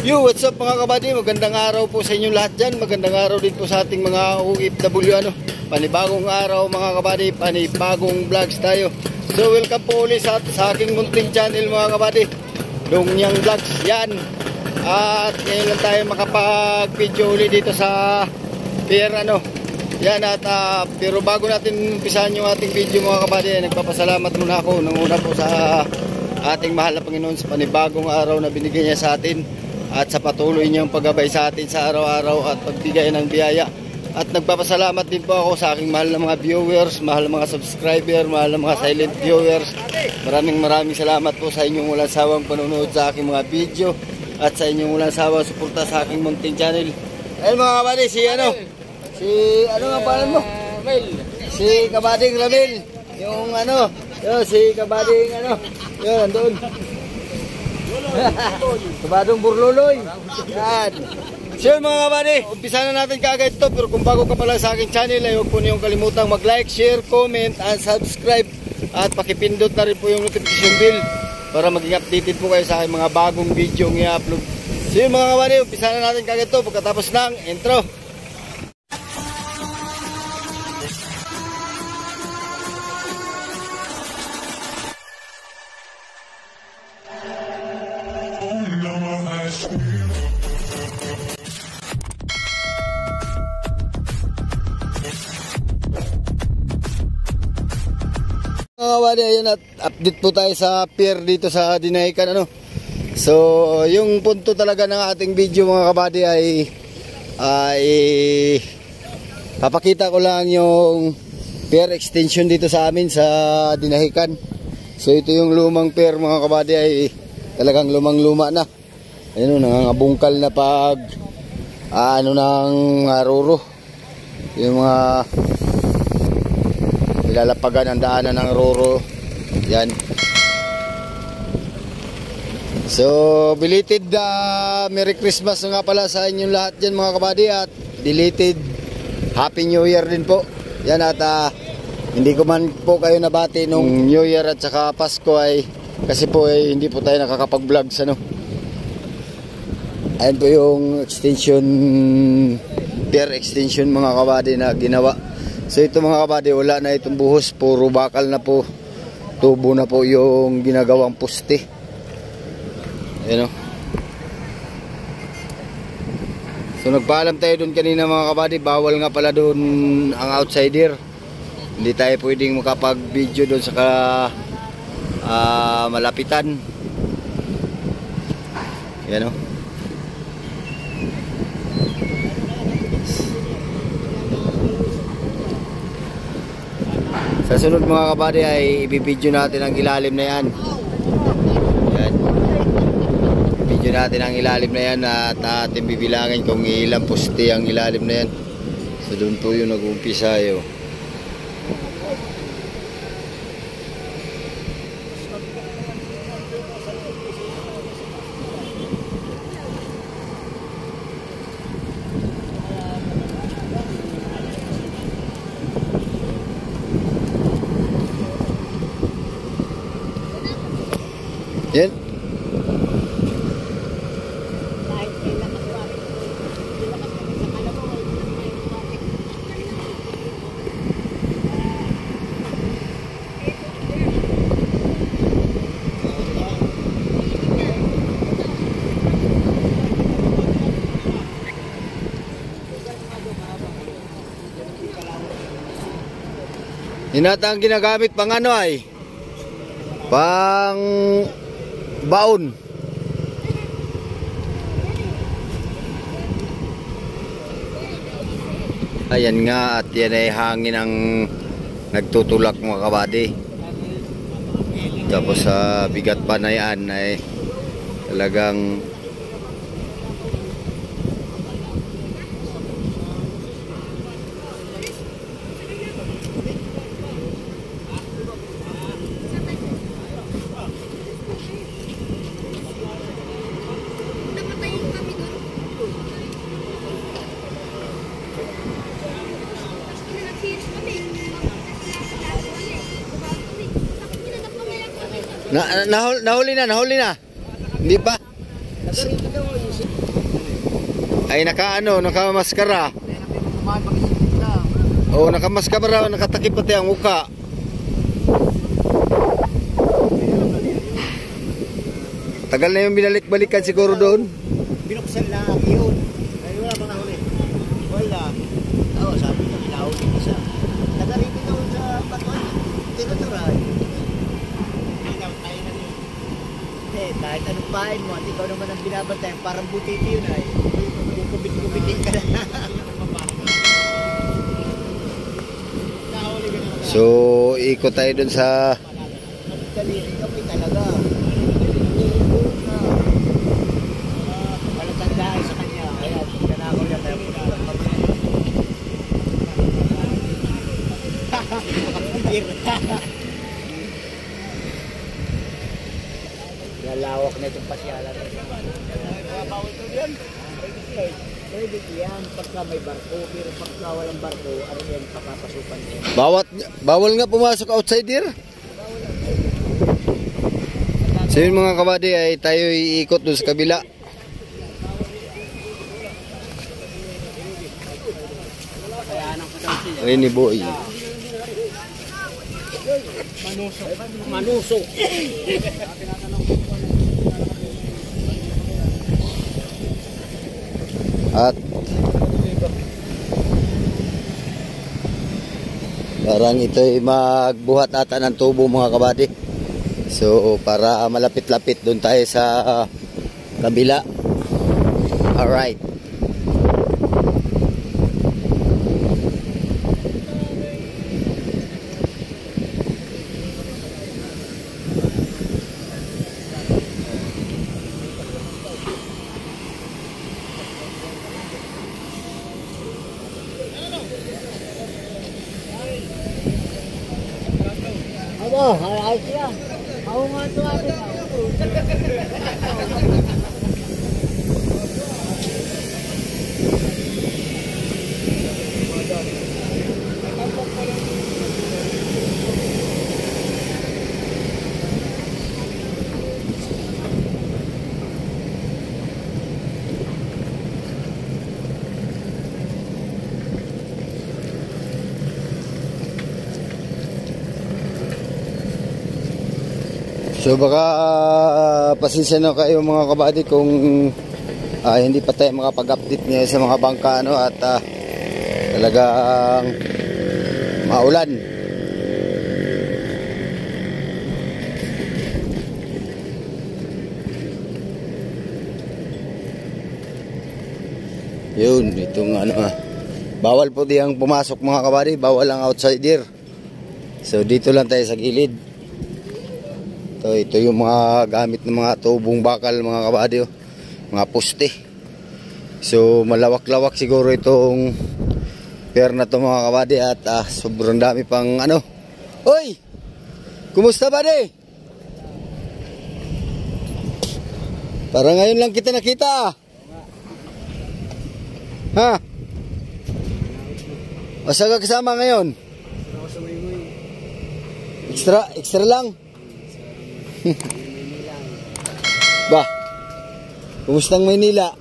Yo, what's up mga kabady? Magandang araw po sa inyong lahat dyan. Magandang araw din po sa ating mga OFW. Panibagong araw mga kabady, panibagong vlogs tayo. So welcome po ulit sa aking munting channel mga kabady, Dongyang Vlogs yan. At ngayon lang tayo makapag-video ulit dito sa pier yan. At pero bago natin umpisahan yung ating video mga kabady, nagpapasalamat muna ako nang una po sa ating mahal na Panginoon sa panibagong araw na binigay niya sa atin at sa patuloy niyang paggabay sa atin sa araw-araw at pagbigay ng biyaya. At nagpapasalamat din po ako sa aking mahal na mga viewers, mahal na mga subscriber, mahal na mga silent viewers. Maraming salamat po sa inyong walang sawang panonood sa aking mga video at sa inyong walang sawang suporta sa aking munting channel. Ayun mga kabady, si ano nga pangalan mo? Ramil. Si Kabading Ramil. Yung si Kabading yun, andun. Kabadong Burluloy. Yan. So mga kabady, umpisa na natin kaagad ito. Pero kung bago ka pala sa aking channel, ay huwag po niyong kalimutang mag-like, share, comment, and subscribe. At pakipindot na rin po yung notification bell para maging updated po kayo sa aking mga bagong video ng i-upload. So mga kabady, umpisa na natin kaagad ito pagkatapos ng intro. Mga kabady, ayun, at update po tayo sa pier dito sa Dinahican. So yung punto talaga ng ating video mga kabady ay papakita ko lang yung pier extension dito sa amin sa Dinahican. So ito yung lumang pier mga kabady, ay talagang lumang-luma na. Ayun, nangangabungkal na pag ng roro. Yung mga nilalapagan ang daanan ng roro. Yan. So belated Merry Christmas nga pala sa inyong lahat dyan mga kabady, at belated Happy New Year din po. Yan, at hindi ko man po kayo nabati nung New Year at saka Pasko kasi po hindi po tayo nakakapag-vlogs Ayan po yung extension, pier extension mga kabady na ginawa. So ito mga kabady, wala na itong buhos, puro bakal na po, tubo na po yung ginagawang poste. Ayan o. So nagpaalam tayo doon kanina mga kabady, bawal nga pala doon ang outsider. Hindi tayo pwedeng makapag-video doon sa malapitan. Ayan o. Sa sunod mga kabady ay ibibidyo natin ang ilalim na yan. Yan. Ibibidyo natin ang ilalim na yan at ating bibilangin kung ilang poste ang ilalim na yan. So doon po yung nag-uumpisa yun. Yan. Hinata ang ginagamit pang pang baon. Ayan nga, at yan ay hangin ang nagtutulak mga kabady. Tapos sa bigat pa na yan ay talagang Nahuli na. Hindi pa. Ay nakamaskara. Oo, nakamaskara, nakatakip pati ang muka. Tagal na yung binalik-balikan siguro doon. Binuksan lang yun. Ay, wala bang nahuli? Wala. Oo, sabi ko, pinahuli ko siya. Nagaripin doon sa batuan. Tinuturay. Hindi na, tayo na yun. Hindi, kahit anong pahin mo, at ikaw naman ang binabantay, parang butiti yun ay. Kubit-kubitin ka na. So, ikot tayo doon sa... Nagdali, kami talaga. Palatandaan sa kanya. Kaya, nanakaw niya tayo. Lalawak na itong pasyalan. Bawal ito yan. Pwede yan pagka may barko. Pero pagka walang barko, ano yan, papapasukan yan. Bawal nga pumasok outsider. So yun mga kabady ay tayo iikot doon sa kabila. Ay ni boy. Manusok. At parang ito'y magbuhat ata ng tubo mga kabady. So para malapit-lapit doon tayo sa kabila. Alright. Aba, ayos yan. Ako nga ito atin. So baka pasensya na kayo mga kabady kung hindi pa tayo makapag-update niya sa mga bangka ano, at talagang maulan. Yun, itong ano bawal po diyang pumasok mga kabady, bawal ang outsider. So dito lang tayo sa gilid. Ito yung mga gamit ng mga tubong bakal mga kabady, mga poste. So malawak-lawak siguro itong pier na to mga kabady, at sobrang dami pang ano. Hoy! Kumusta buddy? Para ngayon lang kita nakita. Ha? Asa ka kasama ngayon? Extra lang. Ba, kumustang Maynila?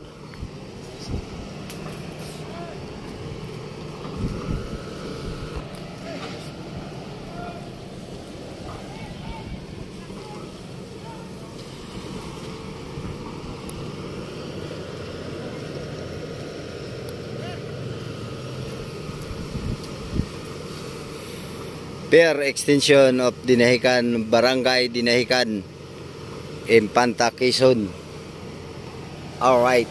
Pier extension of Dinahican, Barangay Dinahican, Infanta, Quezon. Alright.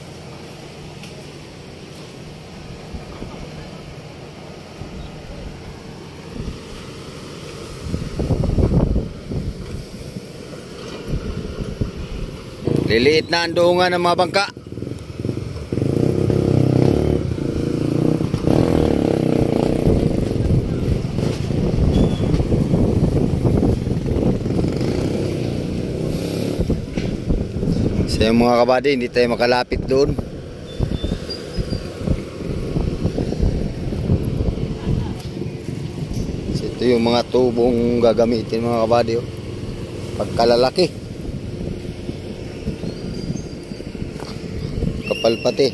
Liliit na ang duungan ng mga bangka. So yung mga kabady, hindi tayo makalapit doon. So ito yung mga tubong gagamitin mga kabady, oh. Pagkalalaki, kapal pati.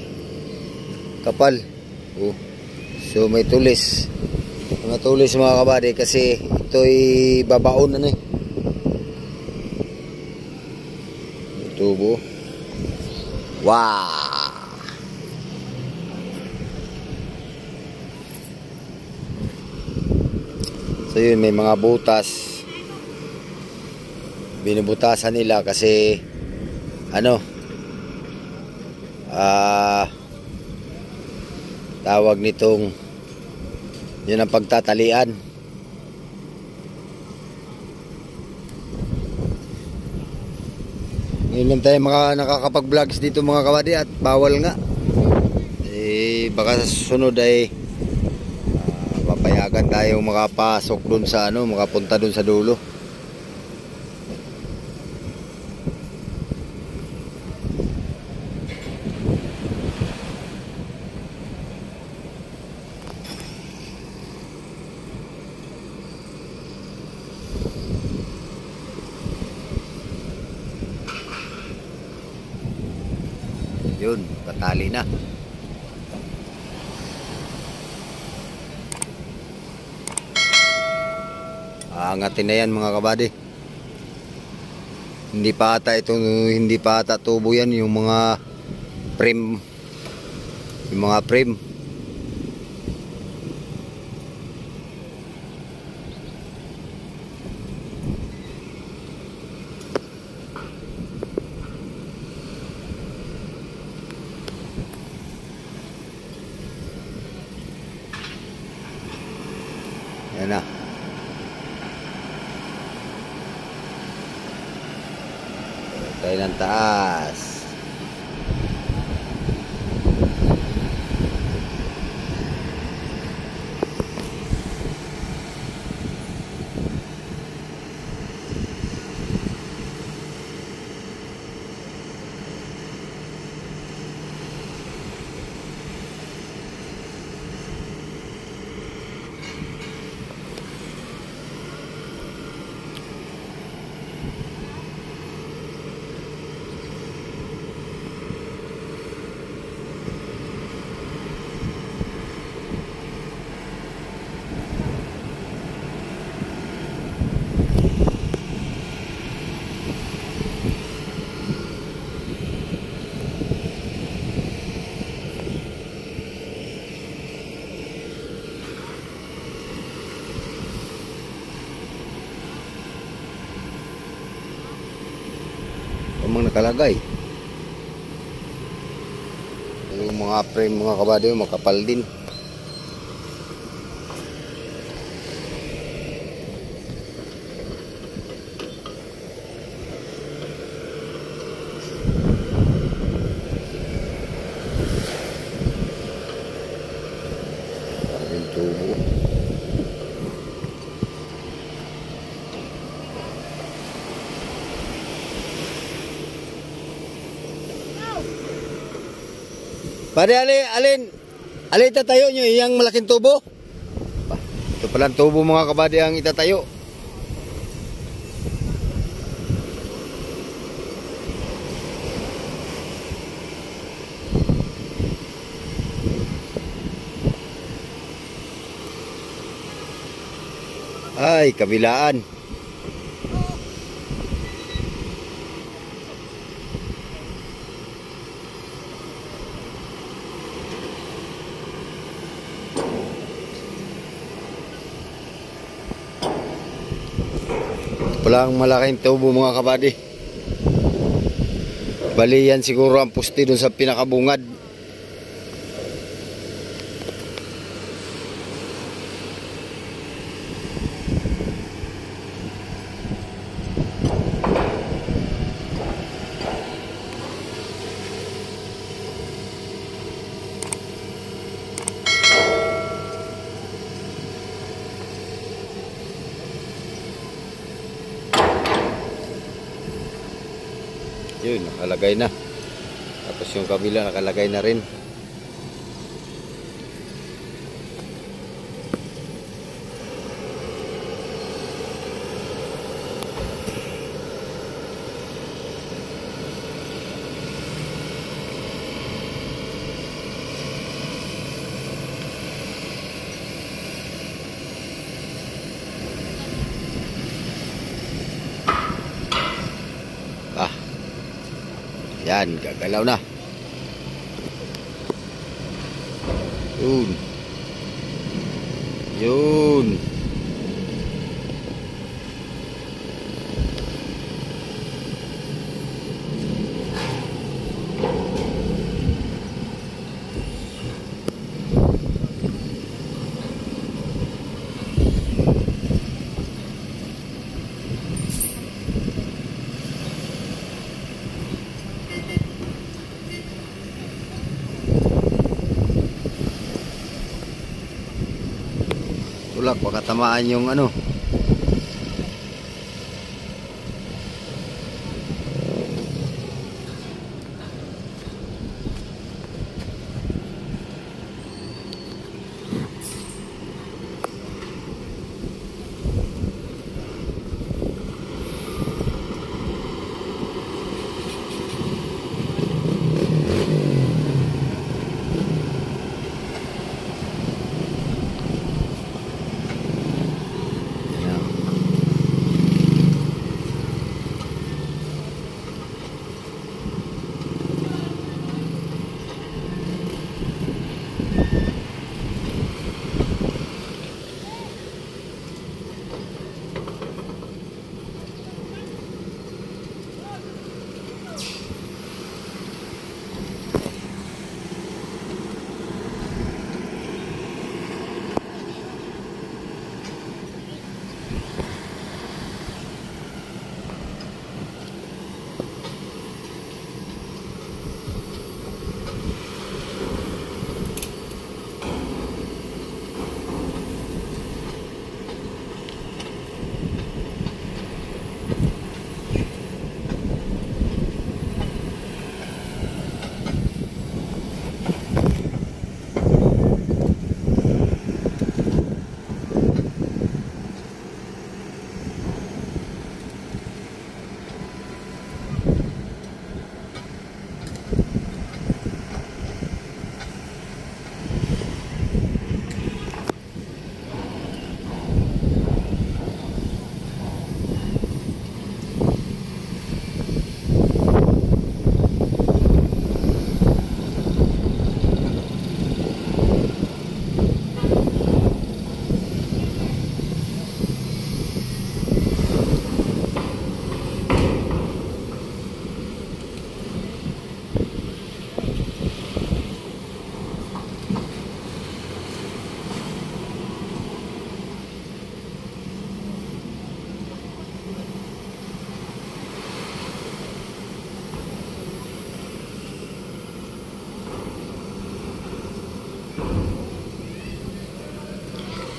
kapal. Oh. So may tulis. Mga tulis mga kabady kasi ito'y babaon na eh. Tubo. Wow. So yun, may mga butas. Binubutasan nila kasi ano, tawag nitong yun ang pagtatalian. Ngayon lang tayo mga nakakapag-vlogs dito mga kabady at bawal nga. Baka sa susunod ay papayagan tayo makapasok dun sa ano, makapunta dun sa dulo. Yun, patali na. Aangatin na yan mga kabady. Hindi pa ata tubo yan yung mga frame. Yung mga frame. Yan na. Tayo ng taas. Ang nakalagay yung mga frame mga kabady makapal din. Yung tubo. Pare, alin itatayo nyo, iyang malaking tubo? Ito palang tubo mga kabady ang itatayo. Ay, kabilaan. Walang malaking tubo mga kabady. Bali yan siguro ang puste dun sa pinakabungad. Yun, nakalagay na. Tapos yung kabila nakalagay na rin. Yan, gagalaw na. Yun. Yun. Tulak, baka tamaan yung ano.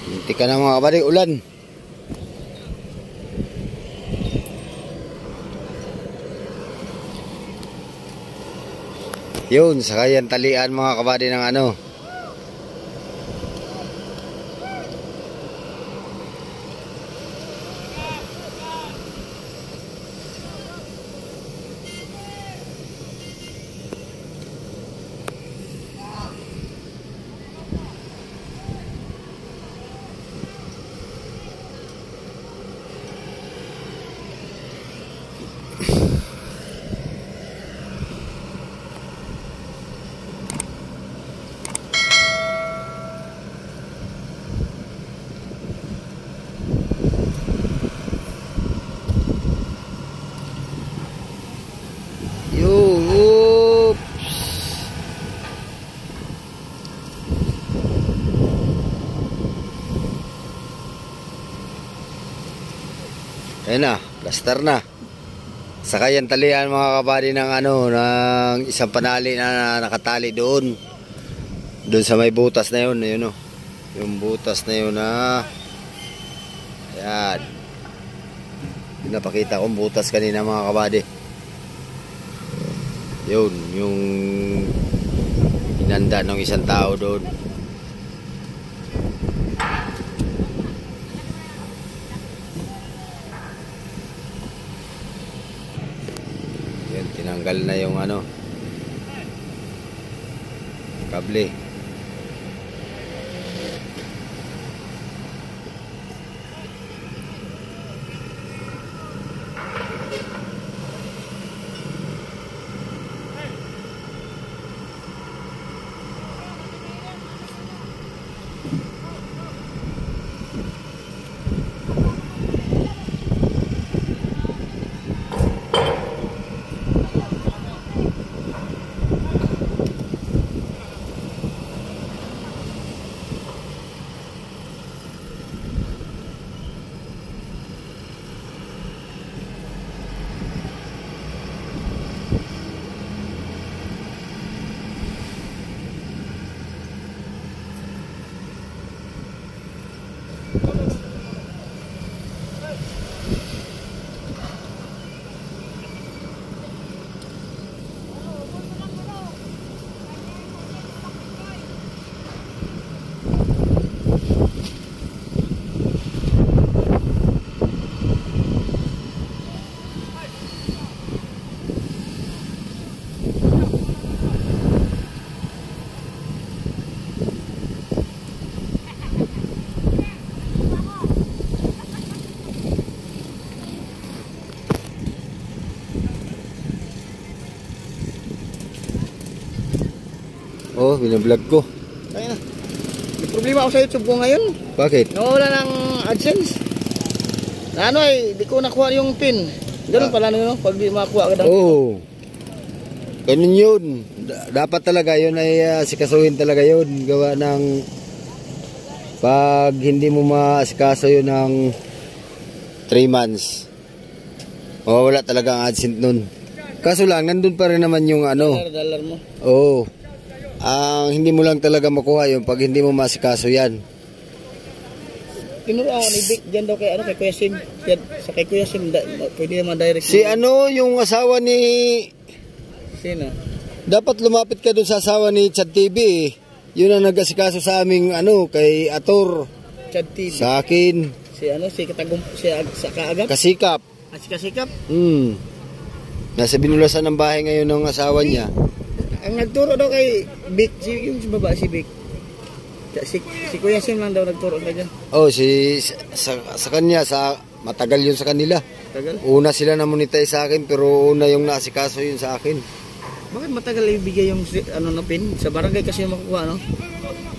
Hinti ka na mga kabady, ulan. Yun, saka yan talian mga kabady ng ano. Ayan na, plaster na. Saka yan talian mga kabady ng ano, ng isang panali na nakatali doon. Doon sa may butas na yun, yun o. Yung butas na yun na. Ayan. Pinapakita kong butas kanina mga kabady. Yun, yung inanda ng isang tao doon. Tinanggal na yung ano, kable. Oh, binablog ko. Kaya na. May problema ako sa YouTube ko ngayon. Bakit? Nawawala ng AdSense. Na ano ay, di ko nakuha yung pin. Ganun pala no, pag di makuha ka daw. Oh. Ganun yun. Dapat talaga yun ay sikasuhin talaga yun. Gawa ng pag hindi mo maasikaso yun ng 3 months. Mawawala talaga ang AdSense nun. Kaso lang, nandun pa rin naman yung ano. Dollar mo. Oo. Ang hindi mo lang talaga makuha yun pag hindi mo masikaso yan. Tinuro ako ni Vic dyan daw kay, ano, kay Kuya Sim. Yan, sa kay Kuya Sim, pwede naman direct. Si ano, yung asawa ni... Sino? Dapat lumapit ka dun sa asawa ni Chad TV. Yun ang nag-asikaso sa aming ano, kay Ator. Chad TV. Sa akin. Si ano, si Katagum, si sa Kaagap. Kasikap. Si Kasikap. Nasa binulasan ng bahay ngayon ng asawa niya. Ang nagturo daw kay Vic, yung baba si Vic. Si Kuya Sim lang daw nagturo ka dyan. Oh, sa kanya, matagal yun sa kanila. Tagal? Una sila na monetize sa akin, pero una yung naasikaso yun sa akin. Bakit matagal ibigay yung ano na pin? Sa barangay kasi yung makukuha, no?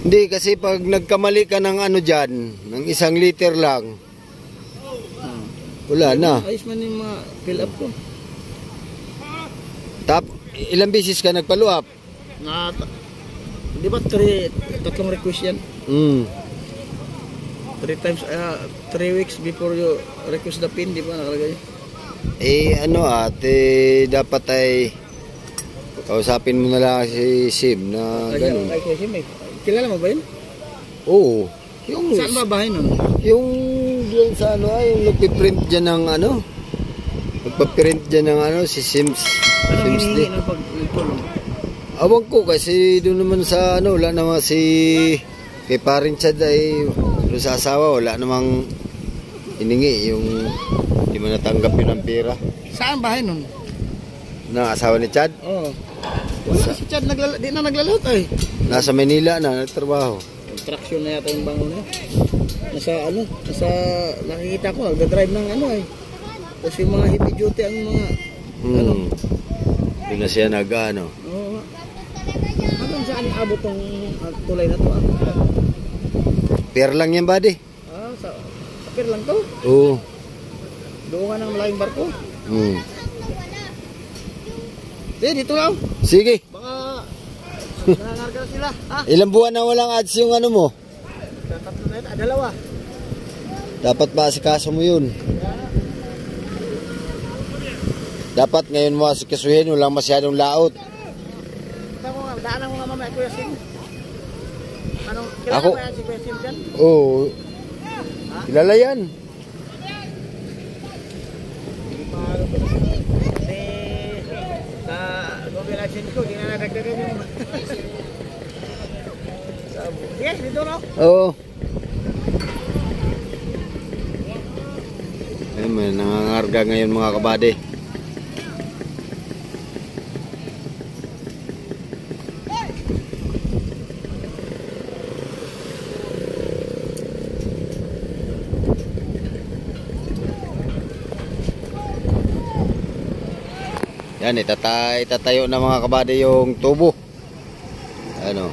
Hindi, kasi pag nagkamali ka ng ano dyan, ng 1 liter lang, wala na. Ayos man yung mga fill up ko. Ilang beses ka nagpalo up? Di ba 3 request yan? 3 times, 3 weeks before you request the pin, di ba nakalagay? Dapat ay kausapin mo na lang si Sim na gano'n. Ay, Kuya Sim, kilala mo ba yun? Oo. Saan ba bahay nun? Yung doon sa ano, yung nagpiprint dyan ng ano, nagpaprint dyan ng ano, si Sims. Anong hinihingi ng pagtulong? Awag ko kasi doon naman sa ano, wala naman si kay paring Chad ay doon sa asawa, wala namang hiningi yung hindi mo natanggap yun ang pera. Saan bahay nun? Na asawa ni Chad? Oo. Wala si Chad, di na naglalahot ay. Nasa Manila na, nagtrabaho. Traction na yata yung bangon niya. Nakikita ko, nagdadrive ng ano ay. Tapos yung mga heavy duty ang mga, ano. Doon na siya nag-ano. Oo. Hanggang saan abot tong tulay na to? Pier lang yan, buddy. Sa pier lang to? Oo. Doon nga ng malaking barko? Dito lang. Sige. Baka nangangarga na sila. Ha? Ilang buwan na walang ads yung ano mo? Tatlo na yun. 2. Dapat maasikaso mo yun. Dapat ngayon mo asikasuhin, walang masyadong laot. Daanan mo nga mamaya Kuya Sim. Kilala mo yan si Kuya Sim dyan? Oo. Kilala yan. Google AdSense ko, di na nadagdagan yung... Yes, dito no? Oo. Ay, may nangangarga ngayon mga kabady. Yan, itatayo na mga kabady yung tubo. Ano?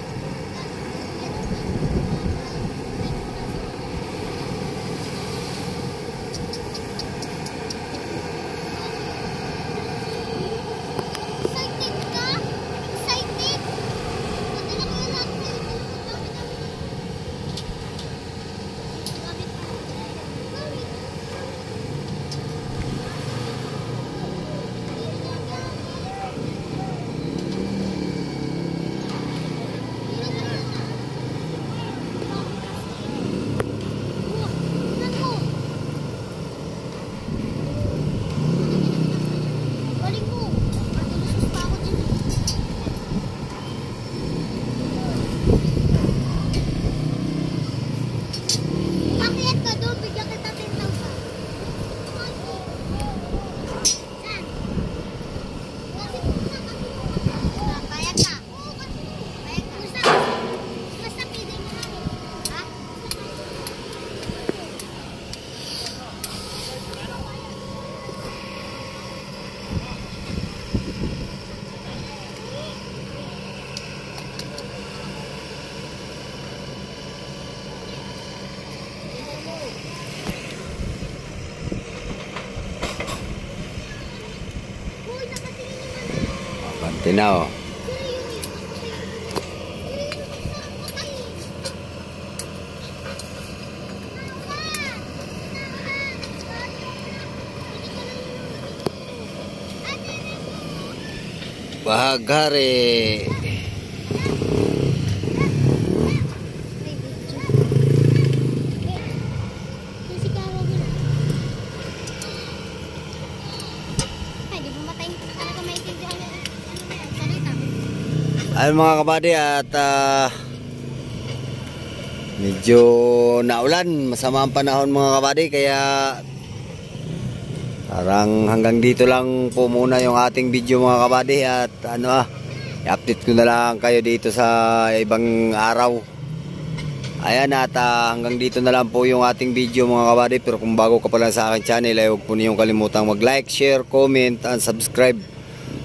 Tinaw. Bahagare. Ayun mga kabady, at medyo naulan, masama ang panahon mga kabady, kaya parang hanggang dito lang po muna yung ating video mga kabady, at i-update ko na lang kayo dito sa ibang araw. Ayan, at hanggang dito na lang po yung ating video mga kabady. Pero kung bago ka pa lang sa aking channel, ay huwag po niyong kalimutang mag-like, share, comment, and subscribe.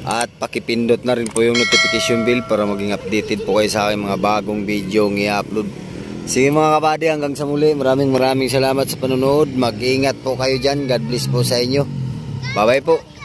At pakipindot na rin po yung notification bell para maging updated po kayo sa aking mga bagong video ng i-upload. Sige mga kabady, hanggang sa muli. Maraming salamat sa panonood. Mag-ingat po kayo dyan. God bless po sa inyo. Bye bye po.